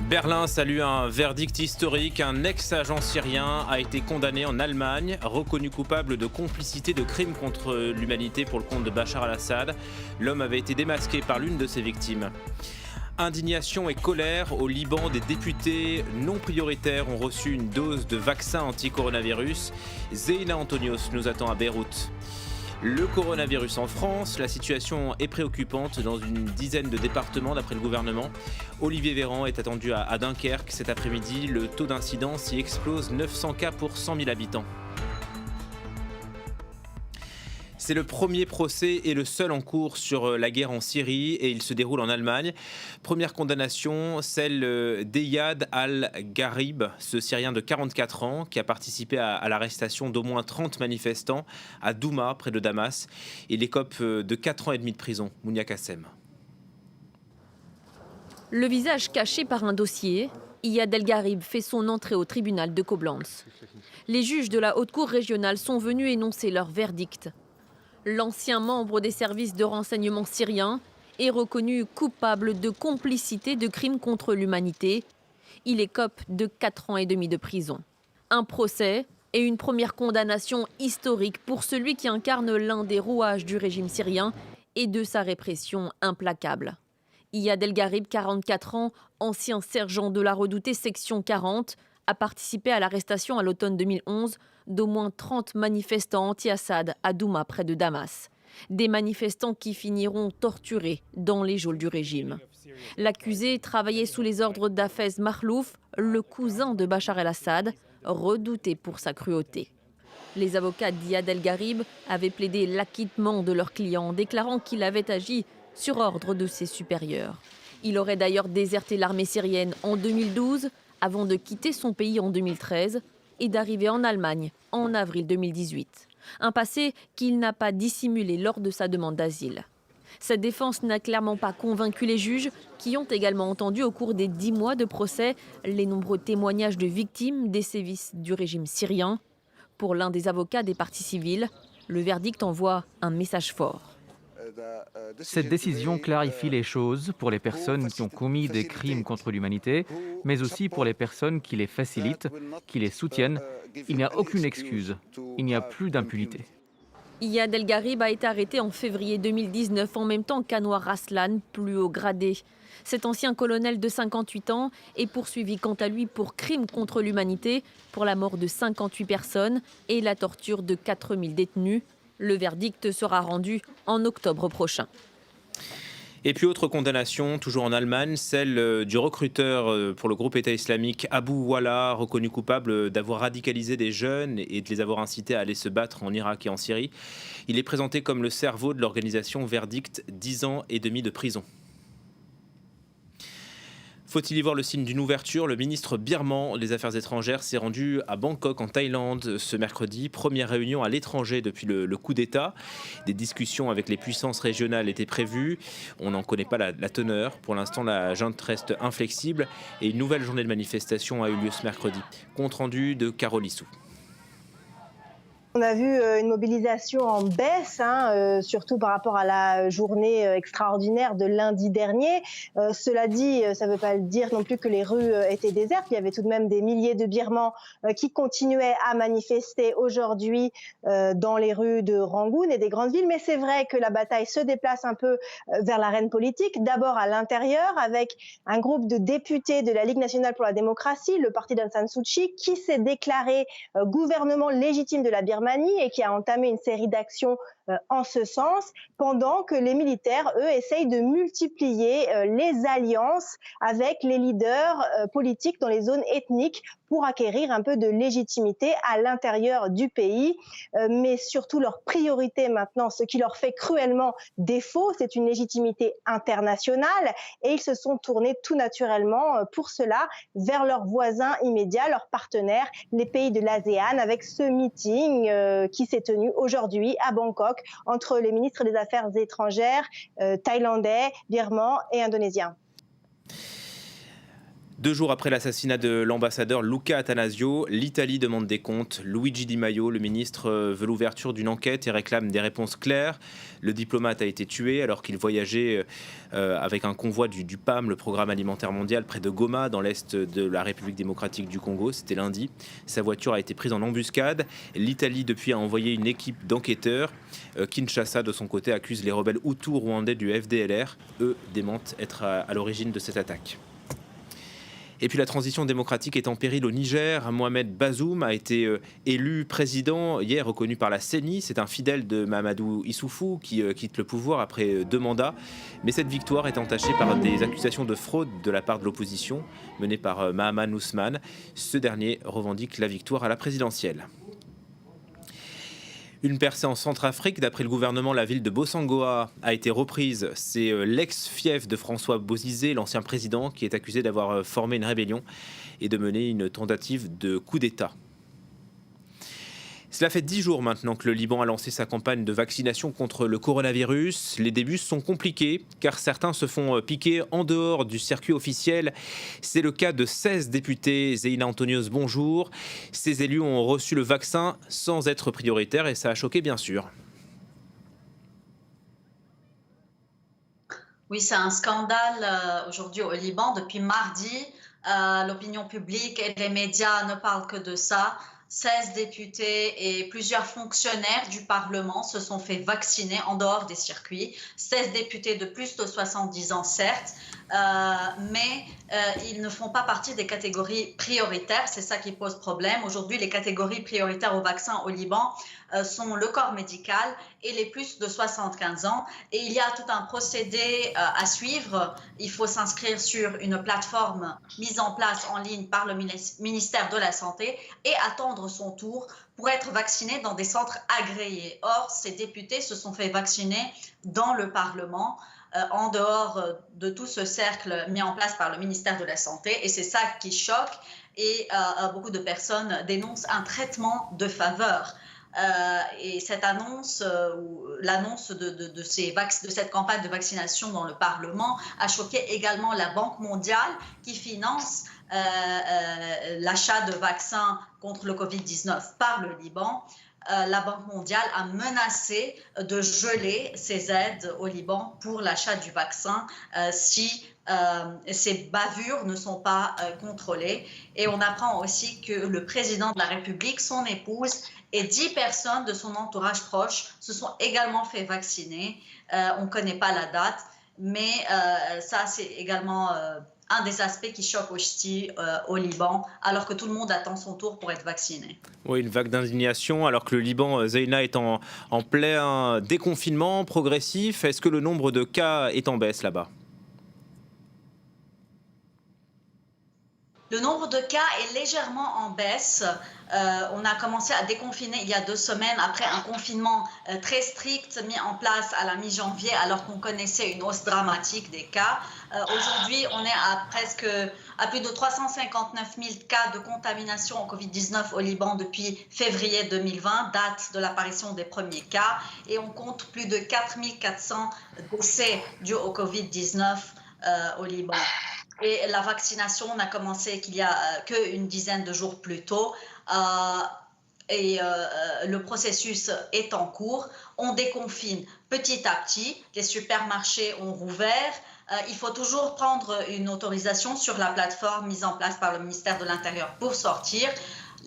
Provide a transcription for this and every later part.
Berlin salue un verdict historique. Un ex-agent syrien a été condamné en Allemagne, reconnu coupable de complicité de crimes contre l'humanité pour le compte de Bachar al-Assad. L'homme avait été démasqué par l'une de ses victimes. Indignation et colère au Liban, des députés non prioritaires ont reçu une dose de vaccin anti-coronavirus. Zeina Antonios nous attend à Beyrouth. Le coronavirus en France, la situation est préoccupante dans une dizaine de départements d'après le gouvernement. Olivier Véran est attendu à Dunkerque cet après-midi. Le taux d'incidence y explose, 900 cas pour 100 000 habitants. C'est le premier procès et le seul en cours sur la guerre en Syrie et il se déroule en Allemagne. Première condamnation, celle d'Eyad al-Gharib, ce Syrien de 44 ans qui a participé à l'arrestation d'au moins 30 manifestants à Douma, près de Damas. Il écope de 4 ans et demi de prison. Mounia Kassem. Le visage caché par un dossier, Eyad el-Gharib fait son entrée au tribunal de Koblenz. Les juges de la haute cour régionale sont venus énoncer leur verdict. L'ancien membre des services de renseignement syriens est reconnu coupable de complicité de crimes contre l'humanité. Il écope de 4 ans et demi de prison. Un procès et une première condamnation historique pour celui qui incarne l'un des rouages du régime syrien et de sa répression implacable. Eyad el-Gharib, 44 ans, ancien sergent de la redoutée section 40, a participé à l'arrestation à l'automne 2011 d'au moins 30 manifestants anti-Assad à Douma, près de Damas. Des manifestants qui finiront torturés dans les geôles du régime. L'accusé travaillait sous les ordres d'Hafez Makhlouf, le cousin de Bachar el-Assad, redouté pour sa cruauté. Les avocats d'Eyad el-Gharib avaient plaidé l'acquittement de leur client, déclarant qu'il avait agi sur ordre de ses supérieurs. Il aurait d'ailleurs déserté l'armée syrienne en 2012, avant de quitter son pays en 2013 et d'arriver en Allemagne en avril 2018. Un passé qu'il n'a pas dissimulé lors de sa demande d'asile. Cette défense n'a clairement pas convaincu les juges qui ont également entendu au cours des 10 mois de procès les nombreux témoignages de victimes des sévices du régime syrien. Pour l'un des avocats des parties civiles, le verdict envoie un message fort. Cette décision clarifie les choses pour les personnes qui ont commis des crimes contre l'humanité, mais aussi pour les personnes qui les facilitent, qui les soutiennent. Il n'y a aucune excuse, il n'y a plus d'impunité. Eyad el-Gharib a été arrêté en février 2019 en même temps qu'Anwar Aslan, plus haut gradé. Cet ancien colonel de 58 ans est poursuivi quant à lui pour crimes contre l'humanité, pour la mort de 58 personnes et la torture de 4000 détenus. Le verdict sera rendu en octobre prochain. Et puis autre condamnation, toujours en Allemagne, celle du recruteur pour le groupe État islamique Abu Wallah, reconnu coupable d'avoir radicalisé des jeunes et de les avoir incités à aller se battre en Irak et en Syrie. Il est présenté comme le cerveau de l'organisation, verdict 10 ans et demi de prison. Faut-il y voir le signe d'une ouverture? Le ministre birman des Affaires étrangères s'est rendu à Bangkok en Thaïlande ce mercredi. Première réunion à l'étranger depuis le coup d'État. Des discussions avec les puissances régionales étaient prévues. On n'en connaît pas la teneur. Pour l'instant, la junte reste inflexible et une nouvelle journée de manifestation a eu lieu ce mercredi. Compte rendu de Carole Issou. On a vu une mobilisation en baisse, surtout par rapport à la journée extraordinaire de lundi dernier. Cela dit, ça ne veut pas dire non plus que les rues étaient désertes. Il y avait tout de même des milliers de Birmans qui continuaient à manifester aujourd'hui dans les rues de Rangoon et des grandes villes. Mais c'est vrai que la bataille se déplace un peu vers l'arène politique. D'abord à l'intérieur, avec un groupe de députés de la Ligue nationale pour la démocratie, le parti d'Aung San Suu Kyi, qui s'est déclaré gouvernement légitime de la Birmanie et qui a entamé une série d'actions en ce sens, pendant que les militaires, eux, essayent de multiplier les alliances avec les leaders politiques dans les zones ethniques pour acquérir un peu de légitimité à l'intérieur du pays. Mais surtout, leur priorité maintenant, ce qui leur fait cruellement défaut, c'est une légitimité internationale et ils se sont tournés tout naturellement pour cela vers leurs voisins immédiats, leurs partenaires, les pays de l'ASEAN, avec ce meeting qui s'est tenu aujourd'hui à Bangkok entre les ministres des Affaires étrangères thaïlandais, birmans et indonésiens. 2 jours après l'assassinat de l'ambassadeur Luca Attanasio, l'Italie demande des comptes. Luigi Di Maio, le ministre, veut l'ouverture d'une enquête et réclame des réponses claires. Le diplomate a été tué alors qu'il voyageait avec un convoi du PAM, le Programme alimentaire mondial, près de Goma, dans l'est de la République démocratique du Congo. C'était lundi. Sa voiture a été prise en embuscade. L'Italie, depuis, a envoyé une équipe d'enquêteurs. Kinshasa, de son côté, accuse les rebelles hutus rwandais du FDLR. Eux démentent être à l'origine de cette attaque. Et puis la transition démocratique est en péril au Niger. Mohamed Bazoum a été élu président hier, reconnu par la CENI. C'est un fidèle de Mahamadou Issoufou qui quitte le pouvoir après 2 mandats. Mais cette victoire est entachée par des accusations de fraude de la part de l'opposition, menée par Mahaman Ousmane. Ce dernier revendique la victoire à la présidentielle. Une percée en Centrafrique. D'après le gouvernement, la ville de Bossangoa a été reprise. C'est l'ex-fief de François Bozizé, l'ancien président, qui est accusé d'avoir formé une rébellion et de mener une tentative de coup d'État. Cela fait 10 jours maintenant que le Liban a lancé sa campagne de vaccination contre le coronavirus. Les débuts sont compliqués car certains se font piquer en dehors du circuit officiel. C'est le cas de 16 députés. Zeina Antonios, bonjour. Ces élus ont reçu le vaccin sans être prioritaires et ça a choqué bien sûr. Oui, c'est un scandale aujourd'hui au Liban. Depuis mardi, l'opinion publique et les médias ne parlent que de ça. 16 députés et plusieurs fonctionnaires du Parlement se sont fait vacciner en dehors des circuits. 16 députés de plus de 70 ans, certes, mais ils ne font pas partie des catégories prioritaires. C'est ça qui pose problème. Aujourd'hui, les catégories prioritaires au vaccin au Liban sont le corps médical et les plus de 75 ans. Et il y a tout un procédé à suivre. Il faut s'inscrire sur une plateforme mise en place en ligne par le ministère de la Santé et attendre son tour pour être vacciné dans des centres agréés. Or, ces députés se sont fait vacciner dans le Parlement, en dehors de tout ce cercle mis en place par le ministère de la Santé. Et c'est ça qui choque. Et beaucoup de personnes dénoncent un traitement de faveur. Et cette annonce, l'annonce de cette campagne de vaccination dans le Parlement a choqué également la Banque mondiale qui finance l'achat de vaccins contre le Covid-19 par le Liban. La Banque mondiale a menacé de geler ses aides au Liban pour l'achat du vaccin si ces bavures ne sont pas contrôlées. Et on apprend aussi que le président de la République, son épouse et 10 personnes de son entourage proche se sont également fait vacciner. On ne connaît pas la date, mais ça c'est également un des aspects qui choque aussi au Liban, alors que tout le monde attend son tour pour être vacciné. Oui, une vague d'indignation, alors que le Liban, Zeina, est en plein déconfinement progressif. Est-ce que le nombre de cas est en baisse là-bas ? Le nombre de cas est légèrement en baisse. On a commencé à déconfiner il y a 2 semaines après un confinement très strict mis en place à la mi-janvier alors qu'on connaissait une hausse dramatique des cas. Aujourd'hui, on est à plus de 359 000 cas de contamination au Covid-19 au Liban depuis février 2020, date de l'apparition des premiers cas. Et on compte plus de 4 400 décès dus au Covid-19 au Liban. Et la vaccination n'a commencé qu'il y a qu'une dizaine de jours plus tôt. Le processus est en cours. On déconfine petit à petit. Les supermarchés ont rouvert. Il faut toujours prendre une autorisation sur la plateforme mise en place par le ministère de l'Intérieur pour sortir.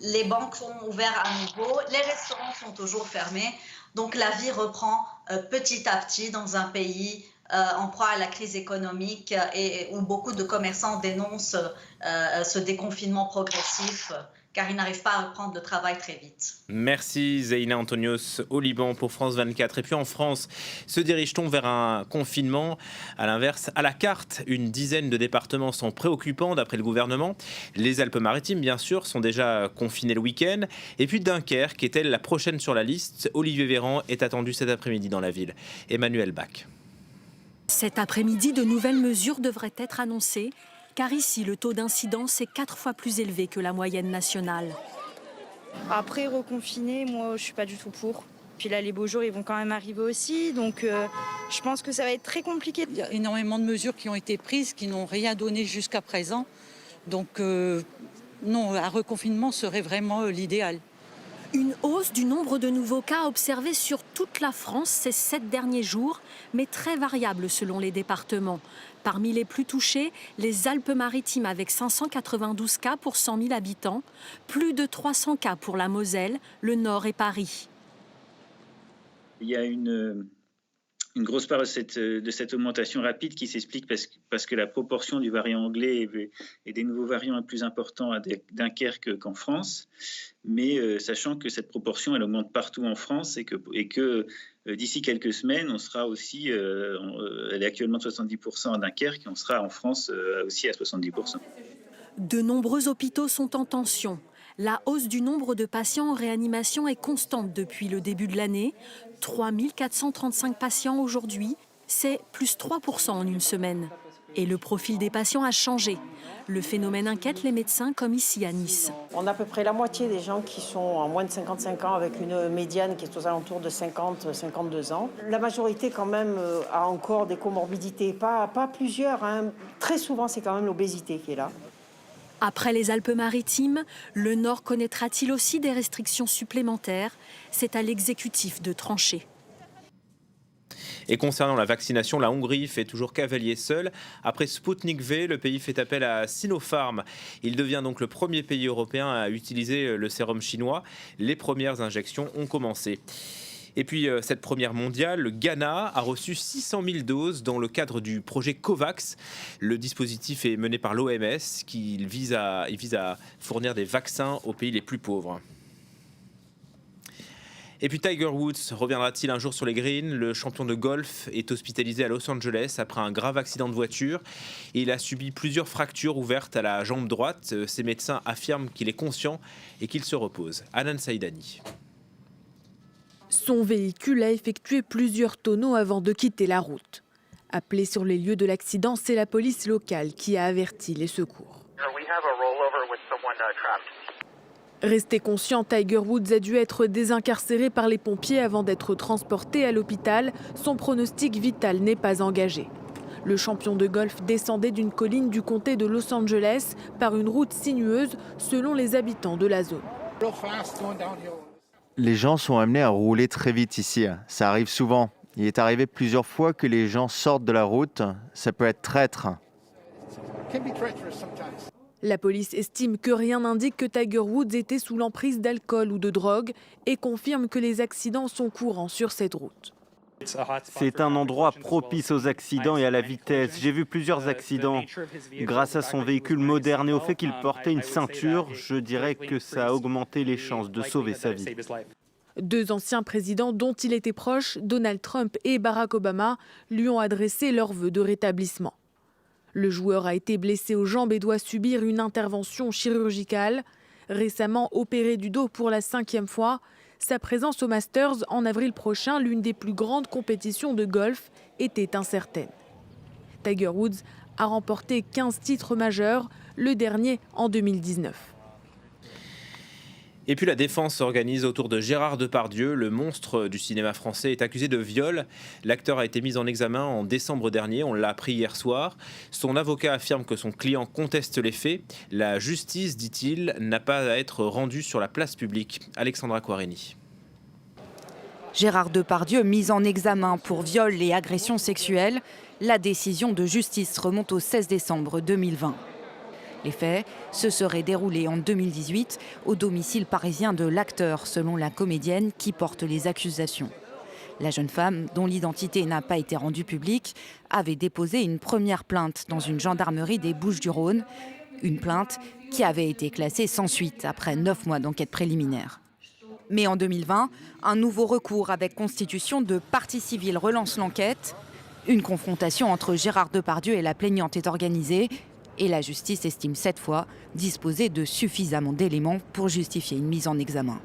Les banques sont ouvertes à nouveau. Les restaurants sont toujours fermés. Donc la vie reprend petit à petit dans un pays en proie à la crise économique et où beaucoup de commerçants dénoncent ce déconfinement progressif car ils n'arrivent pas à reprendre le travail très vite. Merci Zeina Antonios au Liban pour France 24. Et puis en France, se dirige-t-on vers un confinement à l'inverse à la carte? Une dizaine de départements sont préoccupants d'après le gouvernement. Les Alpes-Maritimes, bien sûr, sont déjà confinés le week-end. Et puis Dunkerque est-elle la prochaine sur la liste? Olivier Véran est attendu cet après-midi dans la ville. Emmanuel Bach. Cet après-midi, de nouvelles mesures devraient être annoncées, car ici, le taux d'incidence est 4 fois plus élevé que la moyenne nationale. Après, reconfiner, moi, je ne suis pas du tout pour. Puis là, les beaux jours, ils vont quand même arriver aussi. Donc, je pense que ça va être très compliqué. Il y a énormément de mesures qui ont été prises, qui n'ont rien donné jusqu'à présent. Donc non, un reconfinement serait vraiment l'idéal. Une hausse du nombre de nouveaux cas observés sur toute la France ces 7 derniers jours, mais très variable selon les départements. Parmi les plus touchés, les Alpes-Maritimes avec 592 cas pour 100 000 habitants, plus de 300 cas pour la Moselle, le Nord et Paris. Il y a une grosse part de cette augmentation rapide qui s'explique parce que la proportion du variant anglais et des nouveaux variants est plus importante à Dunkerque qu'en France. Mais sachant que cette proportion, elle augmente partout en France et que d'ici quelques semaines, on sera aussi, elle est actuellement de 70% à Dunkerque, et on sera en France aussi à 70%. De nombreux hôpitaux sont en tension. La hausse du nombre de patients en réanimation est constante depuis le début de l'année. 3 435 patients aujourd'hui, c'est plus 3% en une semaine. Et le profil des patients a changé. Le phénomène inquiète les médecins comme ici à Nice. On a à peu près la moitié des gens qui sont en moins de 55 ans avec une médiane qui est aux alentours de 50-52 ans. La majorité quand même a encore des comorbidités, pas plusieurs, hein. Très souvent c'est quand même l'obésité qui est là. Après les Alpes-Maritimes, le Nord connaîtra-t-il aussi des restrictions supplémentaires? C'est à l'exécutif de trancher. Et concernant la vaccination, la Hongrie fait toujours cavalier seul. Après Sputnik V, le pays fait appel à Sinopharm. Il devient donc le premier pays européen à utiliser le sérum chinois. Les premières injections ont commencé. Et puis, cette première mondiale, le Ghana a reçu 600 000 doses dans le cadre du projet COVAX. Le dispositif est mené par l'OMS, qui vise à fournir des vaccins aux pays les plus pauvres. Et puis Tiger Woods reviendra-t-il un jour sur les greens? Le champion de golf est hospitalisé à Los Angeles après un grave accident de voiture. Et il a subi plusieurs fractures ouvertes à la jambe droite. Ses médecins affirment qu'il est conscient et qu'il se repose. Anan Saïdani. Son véhicule a effectué plusieurs tonneaux avant de quitter la route. Appelé sur les lieux de l'accident, c'est la police locale qui a averti les secours. Resté conscient, Tiger Woods a dû être désincarcéré par les pompiers avant d'être transporté à l'hôpital. Son pronostic vital n'est pas engagé. Le champion de golf descendait d'une colline du comté de Los Angeles par une route sinueuse selon les habitants de la zone. Les gens sont amenés à rouler très vite ici. Ça arrive souvent. Il est arrivé plusieurs fois que les gens sortent de la route. Ça peut être traître. La police estime que rien n'indique que Tiger Woods était sous l'emprise d'alcool ou de drogue et confirme que les accidents sont courants sur cette route. C'est un endroit propice aux accidents et à la vitesse. J'ai vu plusieurs accidents. Grâce à son véhicule moderne et au fait qu'il portait une ceinture, je dirais que ça a augmenté les chances de sauver sa vie. 2 anciens présidents dont il était proche, Donald Trump et Barack Obama, lui ont adressé leurs vœux de rétablissement. Le joueur a été blessé aux jambes et doit subir une intervention chirurgicale. Récemment opéré du dos pour la 5e fois, sa présence au Masters en avril prochain, l'une des plus grandes compétitions de golf, était incertaine. Tiger Woods a remporté 15 titres majeurs, le dernier en 2019. Et puis la défense s'organise autour de Gérard Depardieu. Le monstre du cinéma français est accusé de viol. L'acteur a été mis en examen en décembre dernier, on l'a appris hier soir. Son avocat affirme que son client conteste les faits. La justice, dit-il, n'a pas à être rendue sur la place publique. Alexandra Quarini. Gérard Depardieu mis en examen pour viol et agression sexuelle. La décision de justice remonte au 16 décembre 2020. Les faits se seraient déroulés en 2018 au domicile parisien de l'acteur, selon la comédienne qui porte les accusations. La jeune femme, dont l'identité n'a pas été rendue publique, avait déposé une première plainte dans une gendarmerie des Bouches-du-Rhône. Une plainte qui avait été classée sans suite après 9 mois d'enquête préliminaire. Mais en 2020, un nouveau recours avec constitution de partie civile relance l'enquête. Une confrontation entre Gérard Depardieu et la plaignante est organisée. Et la justice estime cette fois disposer de suffisamment d'éléments pour justifier une mise en examen.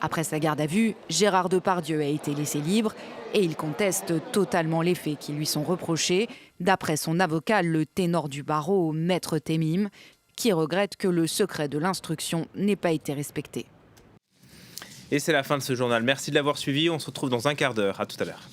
Après sa garde à vue, Gérard Depardieu a été laissé libre et il conteste totalement les faits qui lui sont reprochés, d'après son avocat, le ténor du barreau, Maître Temim, qui regrette que le secret de l'instruction n'ait pas été respecté. Et c'est la fin de ce journal. Merci de l'avoir suivi. On se retrouve dans un quart d'heure. À tout à l'heure.